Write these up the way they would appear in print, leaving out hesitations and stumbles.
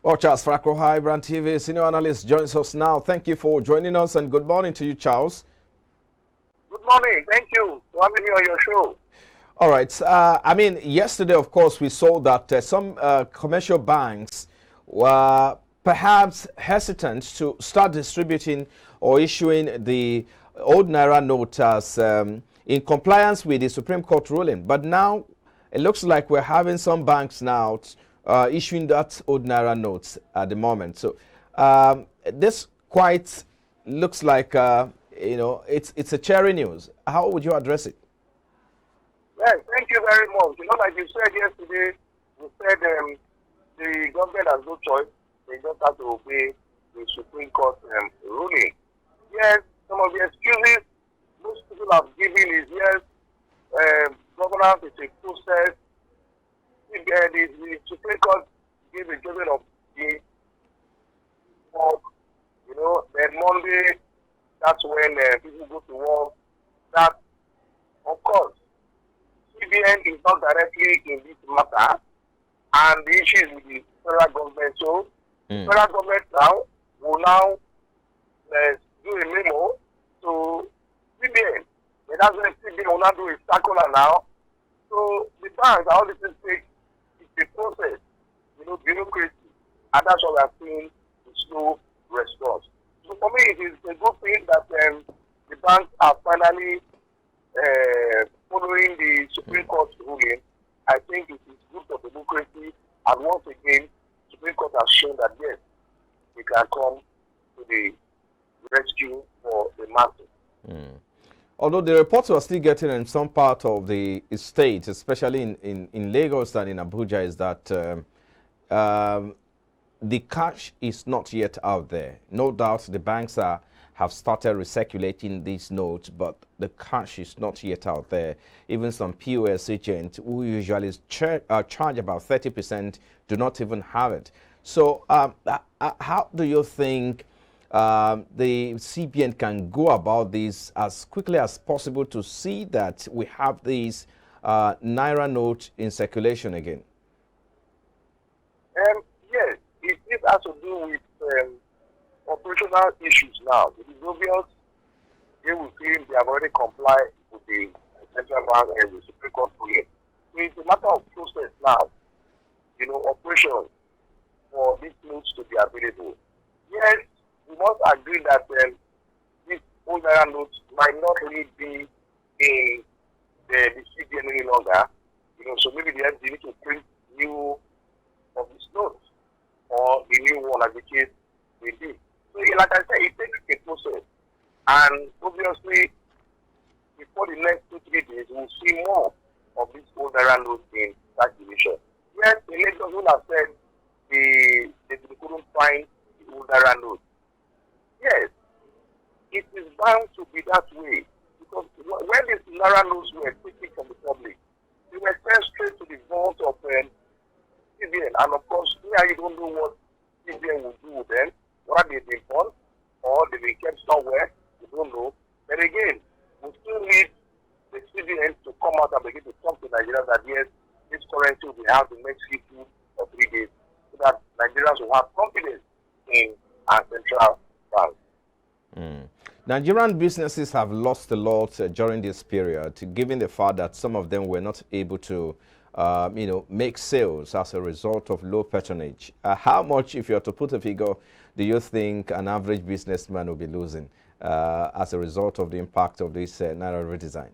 Well, Charles Fracro, iBrandTV senior analyst, joins us now. Thank you for joining us, and good morning to you, Charles. Good morning. Thank you for having me on your show. All right. I mean, yesterday, of course, we saw that some commercial banks were perhaps hesitant to start distributing or issuing the old Naira note as in compliance with the Supreme Court ruling. But now it looks like we're having some banks now issuing that old Naira notes at the moment. So this quite looks like, it's a cherry news. How would you address it? Yes, thank you very much. Like you said yesterday, you said the government has no choice. They just have to obey the Supreme Court ruling. Yes, some of the excuses most people have given is, yes, governance is a process. The Supreme Court gives a judgment of the court, then Monday, that's when people go to work. That, of course, CBN is not directly in this matter, and the issue is with the federal government. So, federal government now will now do a memo to CBN. And that's when CBN will now do a circular now. So, the banks, all this take it's a process, bureaucracy, and that's what we are seeing the slow response. So, for me, it is a good thing that the banks are finally following the Supreme Court ruling. I think it is good for democracy, and once again, the Supreme Court has shown that yes, we can come to the rescue for the masses. Although the reports are still getting in some part of the state, especially in Lagos and in Abuja, is that the cash is not yet out there. No doubt the banks have started recirculating these notes, but the cash is not yet out there. Even some POS agents who usually charge about 30% do not even have it. So how do you think the CBN can go about this as quickly as possible to see that we have these Naira notes in circulation again? Yes, it has to do with operational issues now. It is obvious they will claim they have already complied with the central bank and the Supreme Court ruling. So it's a matter of process now, operation for these notes to be available. Yes, we must agree that these old Naira notes might not really be in the CBN any longer. So maybe they need to print new of these notes or the new one as the case may be. So like I said, it takes a process. And obviously, before the next 2-3 days, we'll see more of these old Naira notes in circulation. Yes, the Lagos will have said they couldn't find the old Naira notes. Yes, it is bound to be that way. Because when these Naira notes were taken from the public, they were sent straight to the vault of CBN. And of course, here you don't know what CBN will do with them, whether they've been bought or they've been kept somewhere, you don't know. But again, we still need the CBN to come out and begin to talk to Nigerians that yes, this currency will be out the next 2 or 3 days, so that Nigerians will have confidence in our central bank. Nigerian businesses have lost a lot during this period, given the fact that some of them were not able to make sales as a result of low patronage. How much, if you are to put a figure, do you think an average businessman will be losing as a result of the impact of this Naira redesign?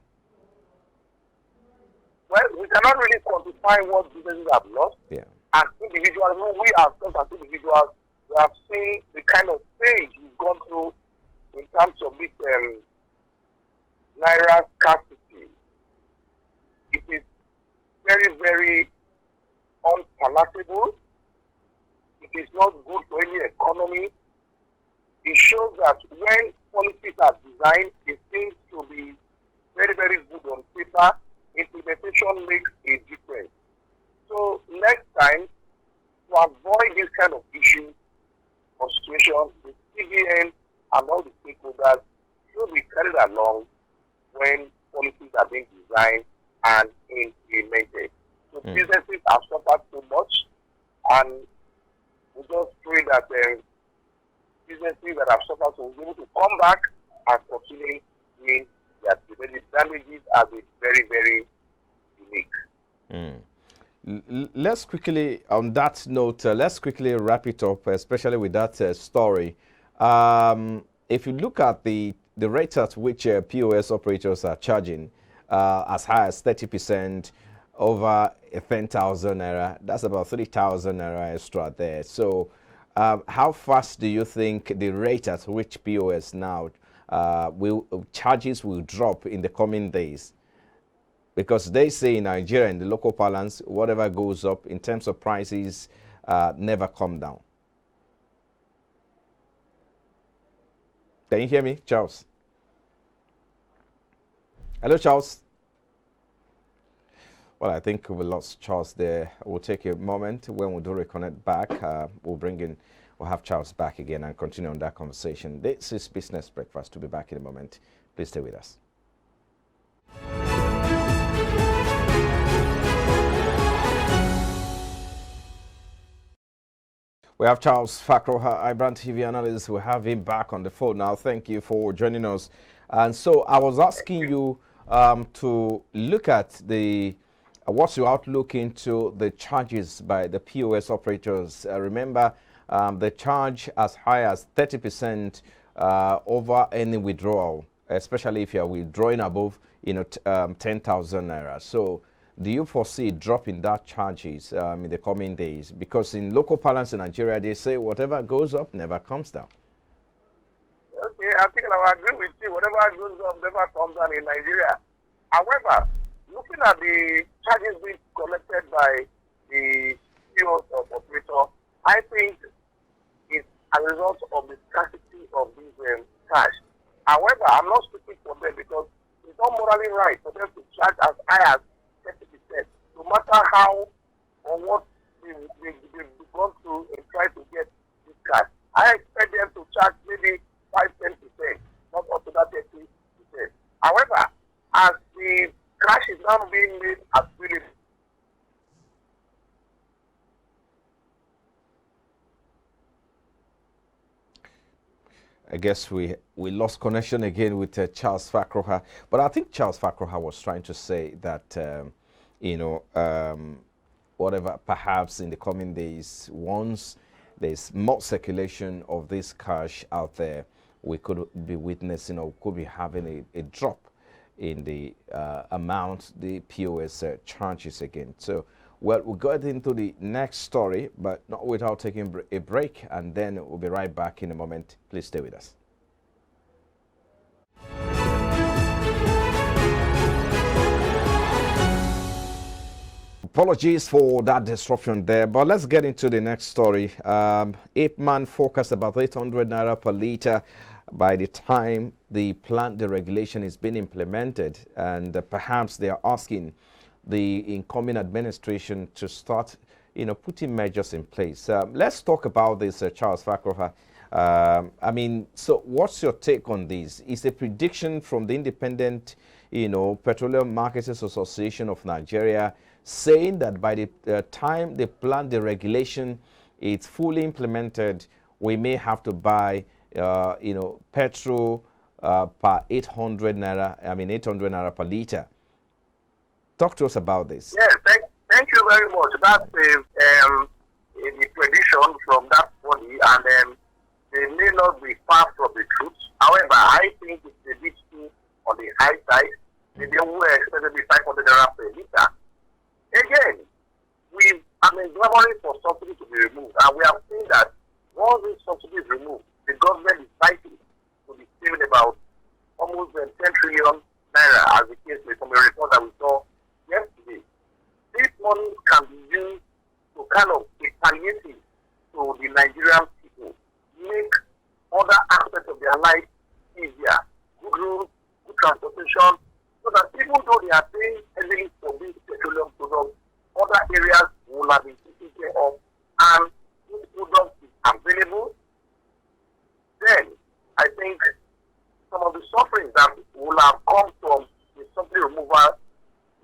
Well, we cannot really quantify what businesses have lost. Yeah. As individuals, we ourselves as individuals, we have seen the kind of change we've gone through in terms of this Naira scarcity. It is very, very unpalatable. It is not good for any economy. It shows that when policies are designed, it seems to be very, very good on paper. Implementation makes a difference. So next time, to avoid this kind of issue or situation, the CBN and all the stakeholders should be carried along when policies are being designed and implemented. So businesses have suffered so much, and We just pray that businesses that have suffered will be able to come back and continue doing their business. The damages are very, very unique. Let's quickly, on that note, let's quickly wrap it up, especially with that story. If you look at the rate at which POS operators are charging, as high as 30% over 10,000 naira, that's about 3,000 naira extra there. So how fast do you think the rate at which POS now charges will drop in the coming days? Because they say in Nigeria, in the local parlance, whatever goes up in terms of prices never come down. Can you hear me, Charles? Hello, Charles. Well, I think we lost Charles there. We'll take a moment. When we do reconnect back, we'll have Charles back again and continue on that conversation. This is Business Breakfast. We'll be back in a moment. Please stay with us. We have Charles Fakroha, iBrandTV analyst. We have him back on the phone now. Thank you for joining us. And so I was asking you to look at what's your outlook into the charges by the POS operators. Remember, the charge as high as 30% over any withdrawal, especially if you are withdrawing above 10,000 naira. So do you foresee a drop in that charges in the coming days? Because in local parlance in Nigeria, they say whatever goes up never comes down. Okay, I think I agree with you. Whatever goes up never comes down in Nigeria. However, looking at the charges being collected by the POS operator, I think it's a result of the scarcity of this cash. However, I'm not speaking for them because it's not morally right for them to charge as high as 30%, no matter how or what they've gone through and try to get this cash. I expect them to charge maybe 5-10%, not up to that 30%. However, as the cash is now being made available, I guess we lost connection again with Charles Fakroha. But I think Charles Fakroha was trying to say that, whatever, perhaps in the coming days, once there's more circulation of this cash out there, we could be witnessing or could be having a drop in the amount the POS charges again. So, well, we'll go into the next story, but not without taking a break, and then we'll be right back in a moment. Please stay with us. Apologies for that disruption there, but let's get into the next story. Ape-man forecast about 800 naira per litre by the time the regulation is being implemented, and perhaps they are asking the incoming administration to start, putting measures in place. Let's talk about this, Charles Fakroha. So what's your take on this? Is a prediction from the independent, Petroleum Marketers Association of Nigeria saying that by the time they plan the regulation, it's fully implemented, we may have to buy, petrol per 800 naira per litre. Talk to us about this. Yes, thank you very much. That's a prediction from that body, and they may not be far from the truth. However, I think it's a bit too on the high side. Maybe we were expected to be 500 naira per litre. Again, I'm clamoring for subsidy to be removed, and we have seen that once this subsidy is removed, the government is likely to be saving about almost 10 trillion naira, as the case may from a report that we saw yesterday. This money can be used to kind of be palliative to the Nigerian people, make other aspects of their life easier, good roads, good transportation, so that even though they are paying heavily for these petroleum products, other areas will have been taken care of, and this product is available. Then I think some of the suffering that will have come from the subsidy removal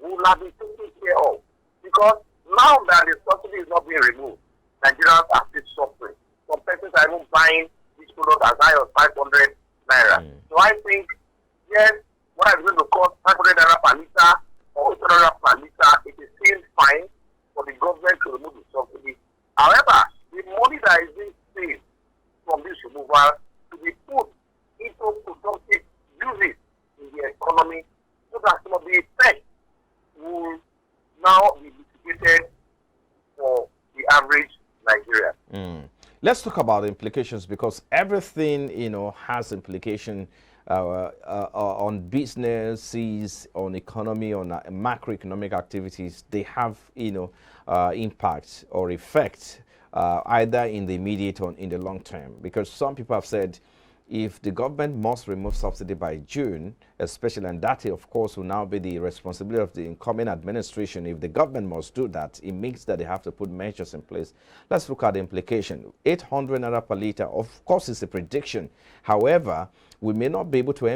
will have been taken care of. Because now that the subsidy is not being removed, Nigerians are still suffering. buying this product as high as 500 naira. So I think, yes, what is going to cost 500 naira per liter or 800 naira per liter, it is still fine for the government to remove the subsidy. However, the money that is being saved from this removal to be put into productive uses in the economy so that some of the effect will now be mitigated for the average Nigerian. Let's talk about the implications, because everything, has implication on businesses, on economy, on macroeconomic activities. They have, impact or effect either in the immediate or in the long term. Because some people have said, if the government must remove subsidy by June, especially, and that of course will now be the responsibility of the incoming administration. If the government must do that, it means that they have to put measures in place. Let's look at the implication. 800 naira per liter, of course, is a prediction. However, we may not be able to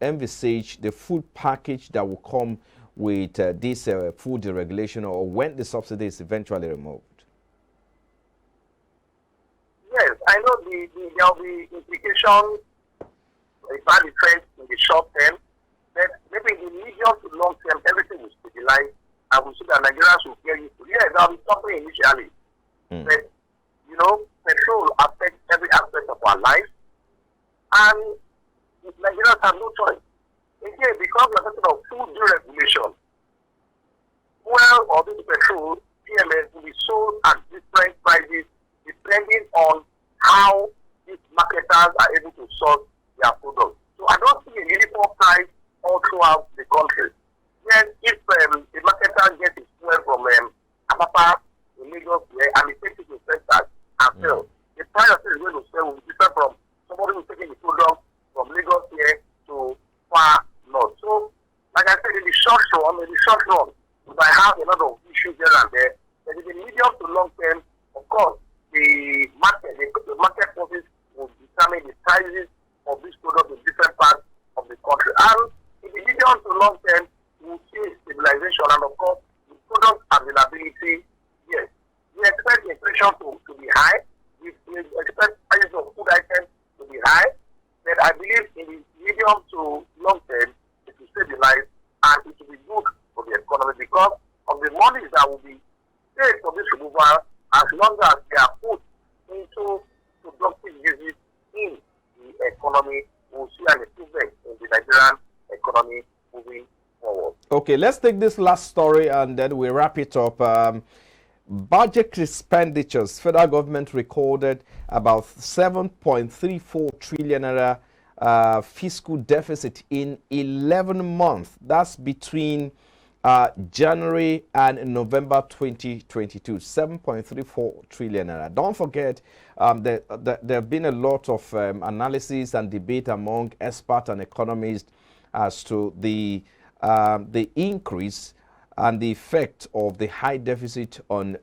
envisage the full package that will come with this food deregulation, or when the subsidy is eventually removed. Yes, I know there will be implications, bad effects in the short term, but maybe in the medium to long term, everything will stabilize, and we see that Nigerians will get used to it. Yes, there will be something initially, but, petrol affects every aspect of our life, and Nigerians have no choice. Again, because we are talking of food deregulation, fuel or this petrol, PMS, will be sold at different prices depending on how these marketers are able to source their products. So I don't see a uniform price all throughout the country. Then if a marketer gets his fuel from Apapa in Lagos and he takes it to Texas and sells, the price of it is going to sell will be different from somebody who's taking the product from Lagos here to far north. So, like I said, in the short run, we might have a lot of issues here and there. But in the medium to long term, of course, the market forces will determine the prices of these products in different parts of the country. And in the medium to long term, we will see stabilization, and of course, the product availability. Yes, we expect inflation to be high. We expect prices of food items to be high. But I believe in the medium to long term, it will stabilize and it will be good for the economy because of the money that will be paid for this removal. As long as they are put into productive uses in the economy, we'll see an improvement in the Nigerian economy moving forward. Okay, let's take this last story and then we wrap it up. Budget expenditures. Federal government recorded about 7.34 trillion naira fiscal deficit in 11 months. That's between January and November 2022, 7.34 trillion naira. Don't forget, there have been a lot of analysis and debate among experts and economists as to the increase and the effect of the high deficit on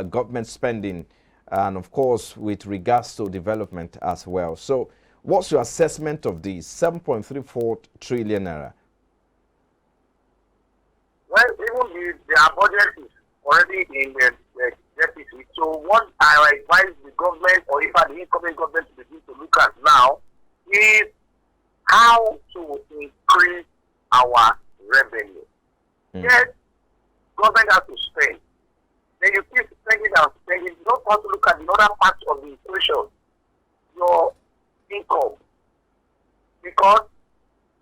government spending, and of course with regards to development as well. So what's your assessment of these 7.34 trillion naira? Well, even their budget is already in the deficit. So what I advise the government, or if the incoming government to begin to look at now, is how to increase our revenue. Yes, government has to spend. Then you keep spending and spending. You don't want to look at the other parts of the equation, your income. Because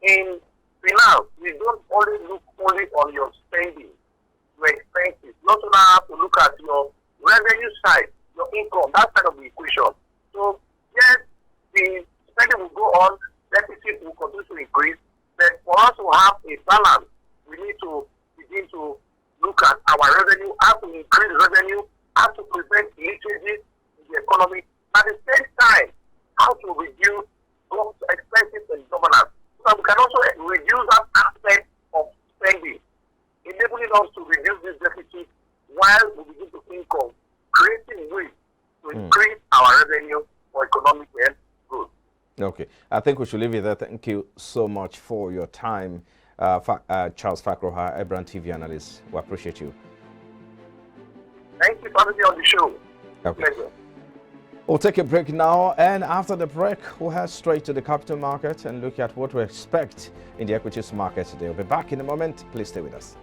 in finance, we don't only look only on your spending, your expenses. You also now have to look at your revenue side, your income, that side of the equation. So, yes, the spending will go on, deficit will continue to increase, but for us to have a balance, we need to begin to look at our revenue, how to increase revenue, how to prevent leakages in the economy, at the same time, how to reduce expenses and governance. So we can also reduce that aspect of spending, enabling us to reduce this deficit while we begin to think of creating ways to increase our revenue for economic and growth. Okay, I think we should leave it there. Thank you so much for your time, Charles Fakroha, iBrandTV analyst. We appreciate you. Thank you for having me on the show. Okay. Pleasure. We'll take a break now, and after the break, we'll head straight to the capital market and look at what we expect in the equities market today. We'll be back in a moment. Please stay with us.